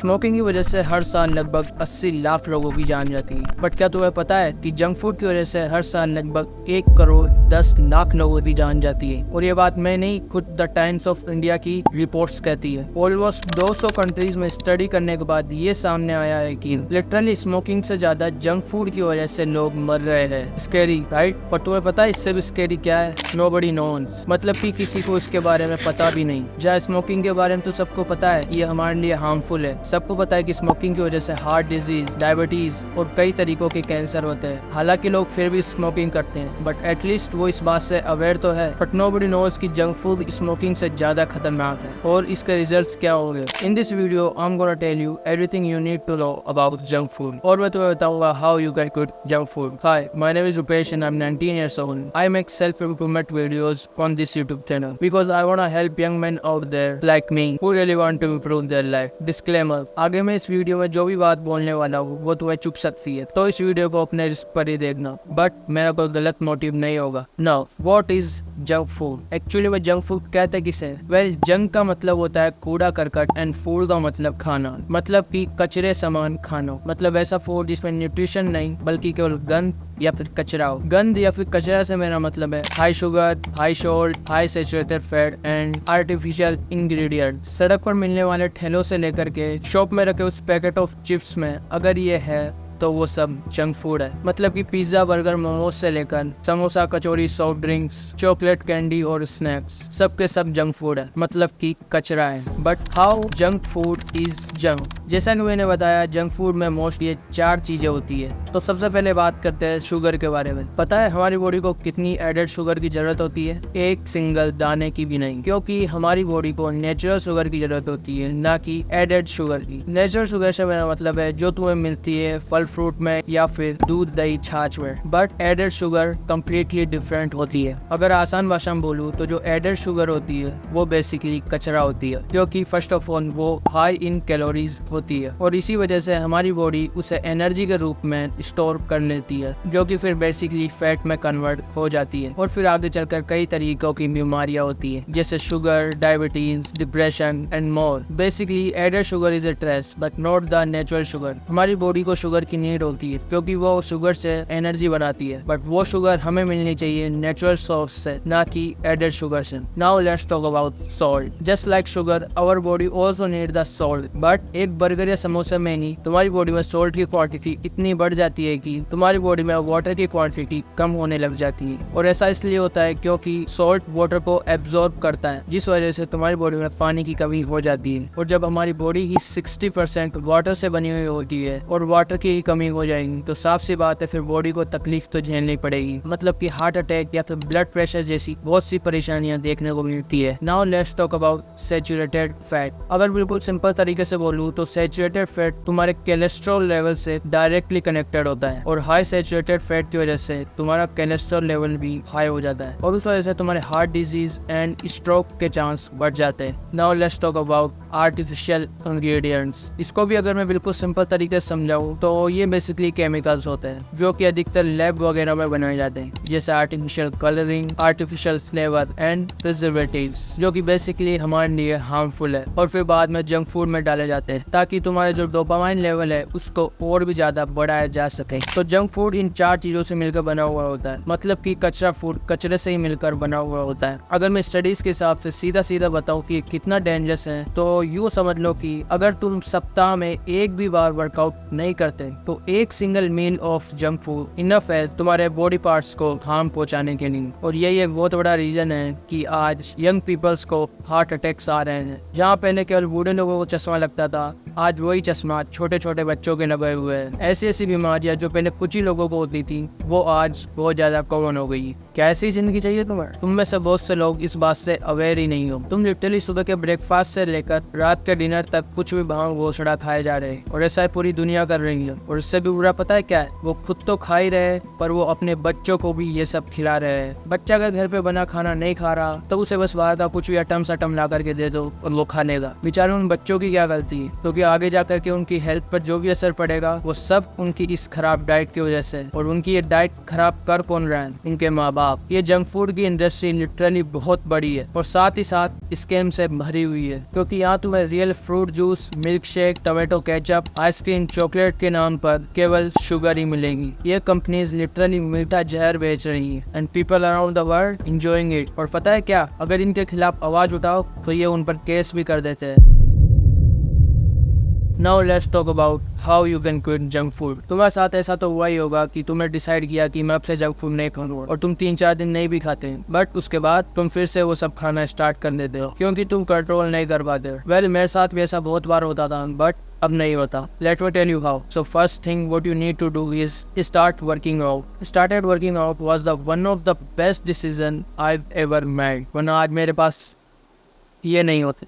Smoking की वजह से हर साल लगभग 80 लाख लोगों की जान जाती है। बट क्या तुम्हें पता है कि जंक फूड की वजह से हर साल लगभग 1 करोड़ 10 लाख लोगों की जान जाती है। और ये बात मैं नहीं, खुद द टाइम्स ऑफ इंडिया की रिपोर्ट्स कहती है। ऑलमोस्ट 200 कंट्रीज में स्टडी करने के बाद ये सामने आया है कि लिटरली स्मोकिंग से ज्यादा जंक फूड की वजह से लोग मर रहे हैं। Scary right? पर तुम्हें पता है इससे भी स्कैरी क्या है? नोबडी नोन्स, मतलब कि किसी को इसके बारे में पता भी नहीं। जहाँ स्मोकिंग के बारे में तो सबको पता है ये हमारे लिए हार्मफुल है। सबको पता है कि स्मोकिंग की वजह से हार्ट डिजीज, डायबिटीज और कई तरीकों के कैंसर होते हैं। हालांकि लोग फिर भी स्मोकिंग करते हैं, बट एटलीस्ट वो इस बात से अवेयर तो है। बट नोबडी नोज कि जंक फूड स्मोकिंग से ज्यादा खतरनाक है और इसके रिजल्ट्स क्या होंगे। In this video I am gonna tell you everything you need to know about junk food, और मैं तुम्हें बताऊंगा how you get good junk food. Hi, my name is Rupesh and I am 19 years old. I make self-improvement videos on this YouTube channel because I want to help young men out there like me who really want to improve their life. Disclaimer: आगे मैं इस video में जो भी बात बोलने वाला हूँ वो तुम्हें चुप सकती है, तो इस वीडियो को अपने रिस्क पर ही देखना। बट मेरा कोई गलत मोटिव नहीं होगा। Now, what is junk food? Actually में जंक फूड कहते किसे? वेल, जंक का मतलब होता है कूड़ा करकट एंड फूड का मतलब खाना, मतलब कि कचरे सामान खाना। मतलब ऐसा फूड जिसमें न्यूट्रिशन नहीं बल्कि केवल गंद या फिर कचरा हो। गंद या फिर कचरा से मेरा मतलब है high sugar, high salt, high saturated fat and artificial ingredient. सड़क पर मिलने वाले ठेलों से लेकर के शॉप में रखे उस पैकेट ऑफ चिप्स में अगर ये है तो वो सब जंक फूड है। मतलब कि पिज्जा, बर्गर, मोमोज से लेकर समोसा, कचौरी, सॉफ्ट ड्रिंक्स, चॉकलेट, कैंडी और स्नैक्स, सब के सब जंक फूड है, मतलब कि कचरा है। But how junk food is junk? जैसा कि मैंने बताया, जंक फूड में मोस्टली 4 चीजें होती है। तो सबसे पहले बात करते हैं शुगर के बारे में। पता है हमारी बॉडी को कितनी एडेड शुगर की जरूरत होती है? एक सिंगल दाने की भी नहीं, क्योंकि हमारी बॉडी को नेचुरल शुगर की जरूरत होती है, ना कि एडेड शुगर की। नेचुरल शुगर से मेरा मतलब है जो तुम्हें मिलती है फल फ्रूट में या फिर दूध, दही, छाछ में। But added sugar completely different होती है। अगर आसान भाषा में बोलूँ तो जो एडेड शुगर होती है वो बेसिकली कचरा होती है, क्योंकि फर्स्ट ऑफ ऑल वो हाई इन कैलोरीज होती है और इसी वजह से हमारी बॉडी उसे एनर्जी के रूप में स्टोर कर लेती है, जो कि फिर बेसिकली फैट में कन्वर्ट हो जाती है और फिर आगे चलकर कई तरीकों की बीमारियां होती है, जैसे sugar, diabetes, depression and more. Basically added sugar is a trace but not the natural sugar. हमारी बॉडी को शुगर की नीड होती है क्योंकि वो शुगर से एनर्जी बनाती है, बट वो शुगर हमें मिलनी चाहिए नेचुरल सोर्स से, ना कि एडेड शुगर से। Now let's talk about salt. Just like sugar, our body also need the salt. But एक बर्गर या समोसे में ही तुम्हारी बॉडी में सॉल्ट की क्वांटिटी इतनी बढ़ जाती है कि तुम्हारी बॉडी में वाटर की क्वांटिटी कम होने लग जाती है। और ऐसा इसलिए होता है क्योंकि सॉल्ट वाटर को एब्जॉर्ब करता है, जिस वजह से तुम्हारी बॉडी में पानी की कमी हो जाती है। और जब हमारी बॉडी ही 60% वाटर से बनी हुई होती है और वाटर की कमी हो जाएगी तो साफ सी बात है फिर बॉडी को तकलीफ तो झेलनी पड़ेगी, मतलब कि हार्ट अटैक या फिर ब्लड प्रेशर जैसी बहुत सी परेशानियां देखने को मिलती है। Now let's talk about saturated fat. अगर बिल्कुल सिंपल तरीके से बोलूं तो सैचुरेटेड फैट तुम्हारे कोलेस्ट्रॉल लेवल से डायरेक्टली कनेक्टेड होता है और हाई सैचुरेटेड फैट की वजह से तुम्हारा कोलेस्ट्रॉल लेवल भी हाई हो जाता है और उस वजह से तुम्हारे हार्ट डिजीज एंड स्ट्रोक के चांस बढ़ जाते हैं। Now let's talk about artificial ingredients. इसको भी अगर मैं बिल्कुल सिंपल तरीके से समझाऊं तो ये बेसिकली केमिकल्स होते हैं जो कि अधिकतर लैब वगैरह में बनाए जाते हैं, जैसे artificial colouring, artificial flavour and preservatives, जो कि बेसिकली हमारे लिए हार्मफुल है और फिर बाद में जंक फूड में डाले जाते हैं ताकि तुम्हारे जो डोपामाइन लेवल है उसको और भी ज्यादा बढ़ाया जा सके। तो जंक फूड इन 4 चीजों से मिलकर बना हुआ होता है, मतलब कि कचरा फूड कचरे से ही मिलकर बना हुआ होता है। अगर मैं स्टडीज के हिसाब से सीधा सीधा बताऊं कि कितना डेंजरस है तो यूँ समझ लो कि अगर तुम सप्ताह में एक भी बार वर्कआउट नहीं करते तो एक single meal of junk food enough है तुम्हारे बॉडी पार्ट्स को हार्म पहुंचाने के लिए। और यही एक बहुत बड़ा रीजन है कि आज यंग पीपल्स को हार्ट अटैक्स आ रहे हैं। जहाँ पहले केवल बूढ़े लोगों को चश्मा लगता था, आज वही चश्मा छोटे छोटे बच्चों के लगे हुए हैं। ऐसी ऐसी बीमारियां जो पहले कुछ ही लोगों को होती थी वो आज बहुत ज्यादा कॉमन हो गई। क्या ऐसी जिंदगी चाहिए तुम्हें? तुम में से बहुत से लोग इस बात से अवेयर ही नहीं हो। तुम लिटरली सुबह के ब्रेकफास्ट से लेकर रात के डिनर तक कुछ भी भांग घोषणा खाए जा रहे हैं और ऐसा पूरी दुनिया कर रही है। और इससे भी बुरा पता है क्या है? वो खुद तो खा ही रहे पर वो अपने बच्चों को भी ये सब खिला रहे हैं। बच्चा अगर घर पे बना खाना नहीं खा रहा तो उसे बस बाहर का कुछ भी अटम सटम ला करके दे दो और वो खा लेगा। बेचारे उन बच्चों की क्या गलती है? क्योंकि आगे जाकर के उनकी हेल्थ पर जो भी असर पड़ेगा वो सब उनकी इस इस खराब डाइट की वजह से। और उनकी ये डाइट खराब कर कौन रहा है? उनके माँ बाप। ये जंक फूड की इंडस्ट्री लिटरली बहुत बड़ी है और साथ ही साथ स्कैम से भरी हुई है, क्योंकि यहाँ तुम्हें real fruit juice, milk shake, tomato ketchup, ice cream, chocolate के नाम पर केवल शुगर ही मिलेगी। ये कंपनीज लिटरली मीठा जहर बेच रही है and people around the world enjoying it. और पता है क्या, अगर इनके खिलाफ आवाज उठाओ तो ये उन पर केस भी कर देते हैं। Now let's talk about how you can quit junk food। तुम्हारे साथ ऐसा तो हुआ ही होगा कि तुमने डिसाइड किया कि मैं अब से जंक फूड नहीं खाऊंगा और तुम 3-4 दिन नहीं भी खाते हैं, बट उसके बाद तुम फिर से वो सब खाना स्टार्ट कर देते हो क्योंकि तुम कंट्रोल नहीं कर पाते हो। वेल, मेरे साथ भी ऐसा बहुत बार होता था, बट अब नहीं होता। Let me tell you how। So first thing what you need to do is start working out। Started working out was the one of the best decision I've ever made। वरना आज मेरे पास ये नहीं होते,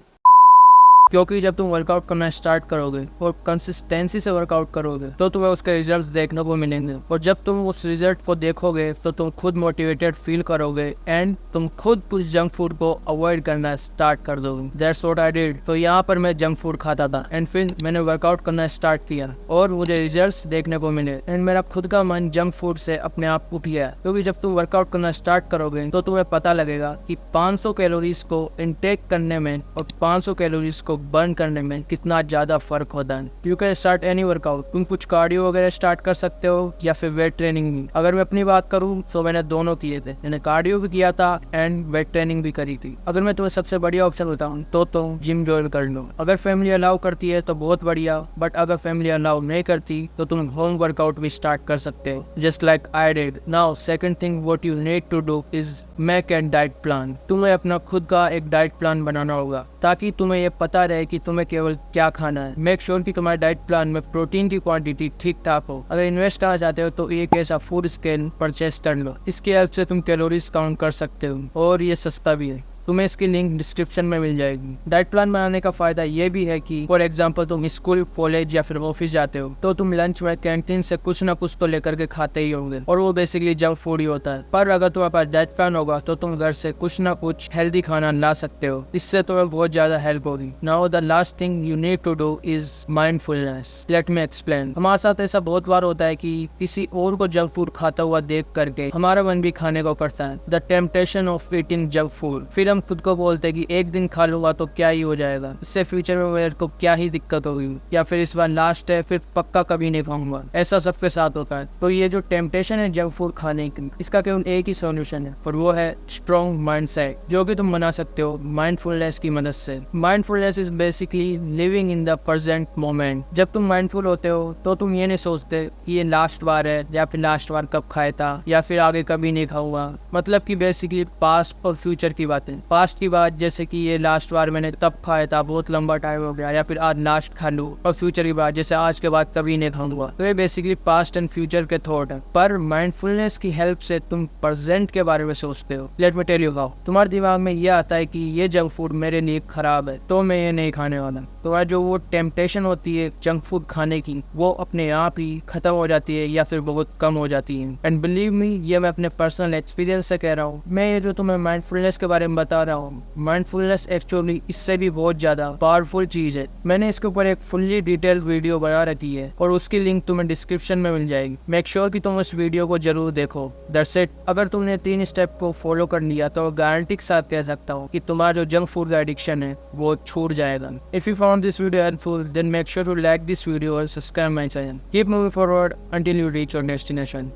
क्योंकि जब तुम वर्कआउट करना स्टार्ट करोगे और कंसिस्टेंसी से वर्कआउट करोगे तो तुम्हें उसके रिजल्ट्स देखने को मिलेंगे। और जब तुम उस रिजल्ट को देखोगे तो तुम खुद मोटिवेटेड फील करोगे एंड तुम खुद उस जंक फूड को अवॉइड करना स्टार्ट कर दोगे। That's what I did. तो यहाँ पर मैं जंक फूड खाता था एंड फिर मैंने वर्कआउट करना स्टार्ट किया और मुझे रिजल्ट्स देखने को मिले एंड मेरा खुद का मन जंक फूड से अपने आप उठ गया। क्योंकि जब तुम वर्कआउट करना स्टार्ट करोगे तो तुम्हें पता लगेगा कि 500 कैलोरीज को इनटेक करने में और 500 कैलोरीज को बर्न करने में कितना ज्यादा फर्क होता है। You can start any workout. तुम कुछ कार्डियो वगैरह स्टार्ट कर सकते हो या फिर वेट ट्रेनिंग भी। अगर मैं अपनी बात करूं तो मैंने दोनों किए थे। मैंने कार्डियो भी किया था एंड वेट ट्रेनिंग भी करी थी। अगर मैं तुम्हें सबसे बढ़िया ऑप्शन बताऊं तो तुम जिम ज्वाइन कर लो। अगर फैमिली अलाउ करती है तो बहुत बढ़िया, बट अगर फैमिली अलाउ नहीं करती तो तुम होम वर्कआउट भी स्टार्ट कर सकते हो, just like I did. Now second thing what you need to do is make an diet plan. तुम्हें अपना खुद का एक डाइट प्लान बनाना होगा ताकि तुम्हें ये पता रहे कि तुम्हें केवल क्या खाना है। मेक श्योर कि तुम्हारे डाइट प्लान में प्रोटीन की क्वांटिटी ठीक ठाक हो। अगर इन्वेस्ट करना चाहते हो तो एक ऐसा फूड स्केल परचेस कर लो। इसकी हेल्प से तुम कैलोरीज काउंट कर सकते हो और ये सस्ता भी है। तुम्हें इसकी लिंक डिस्क्रिप्शन में मिल जाएगी। डाइट प्लान बनाने का फायदा ये भी है कि फॉर एग्जांपल तुम स्कूल, कॉलेज या फिर ऑफिस जाते हो तो तुम लंच में कैंटीन से कुछ ना कुछ तो लेकर के खाते ही होंगे और वो बेसिकली जंक फूड ही होता है। पर अगर तुम्हारे पास डाइट प्लान होगा तो तुम घर से कुछ ना कुछ हेल्दी खाना ला सकते हो। इससे तुम्हें बहुत ज्यादा हेल्प होगी। Now the last thing you need to do is mindfulness. Let me explain. हमारे साथ ऐसा बहुत बार होता है कि किसी और को जंक फूड खाता हुआ देख करके हमारा मन भी खाने को पड़ता है। The temptation of eating junk food. फिर हम खुद को बोलते कि एक दिन खा लूंगा तो क्या ही हो जाएगा, इससे फ्यूचर में मेरे को क्या ही दिक्कत होगी, या फिर इस बार लास्ट है फिर पक्का कभी नहीं खाऊंगा। ऐसा सबके साथ होता है। तो ये जो टेम्पटेशन है जंक फूड खाने की, इसका केवल एक ही सॉल्यूशन है और वो है स्ट्रॉन्ग माइंडसेट, जो कि तुम बना सकते हो माइंडफुलनेस की मदद से। Mindfulness is basically living in the present moment. जब तुम माइंडफुल होते हो तो तुम ये नहीं सोचते कि ये लास्ट बार है या फिर लास्ट बार कब खाया था या फिर आगे कभी नहीं खाऊंगा। मतलब कि बेसिकली पास्ट और फ्यूचर की बातें। पास्ट की बात जैसे कि ये लास्ट बार मैंने तब खाया था, बहुत लंबा टाइम हो गया, या फिर आज लास्ट खा लूं। और फ्यूचर की बात जैसे आज के बाद कभी नहीं खाऊंगा। तो ये बेसिकली पास्ट एंड फ्यूचर के थॉट है। पर माइंडफुलनेस की हेल्प से तुम प्रेजेंट के बारे में सोचते हो। Let me tell you how. तुम्हारे दिमाग में ये आता है कि ये जंक फूड मेरे लिए खराब है तो मैं ये नहीं खाने वाला। तो जो वो टेम्पटेशन होती है जंक फूड खाने की, वो अपने आप ही खत्म हो जाती है या फिर बहुत कम हो जाती है। एंड बिलीव मी, ये मैं अपने पर्सनल एक्सपीरियंस से कह रहा हूँ। मैं ये जो तुम्हें माइंडफुलनेस के बारे में बता रहा हूँ, माइंडफुलनेस एक्चुअली इससे भी बहुत ज्यादा पावरफुल चीज है। मैंने इसके ऊपर एक फुल्ली डिटेल्ड वीडियो बना रखी है और उसकी लिंक तुम्हें डिस्क्रिप्शन में मिल जाएगी। मेक श्योर कि तुम उस वीडियो को जरूर देखो। That's it. अगर तुमने 3 स्टेप को फॉलो कर लिया तो गारंटी के साथ कह सकता हूँ कि तुम्हारा जो जंक फूड का एडिक्शन है वो छूट जाएगा। If you found this video helpful then make sure to like this video और subscribe my channel. Keep moving forward until you reach your destination.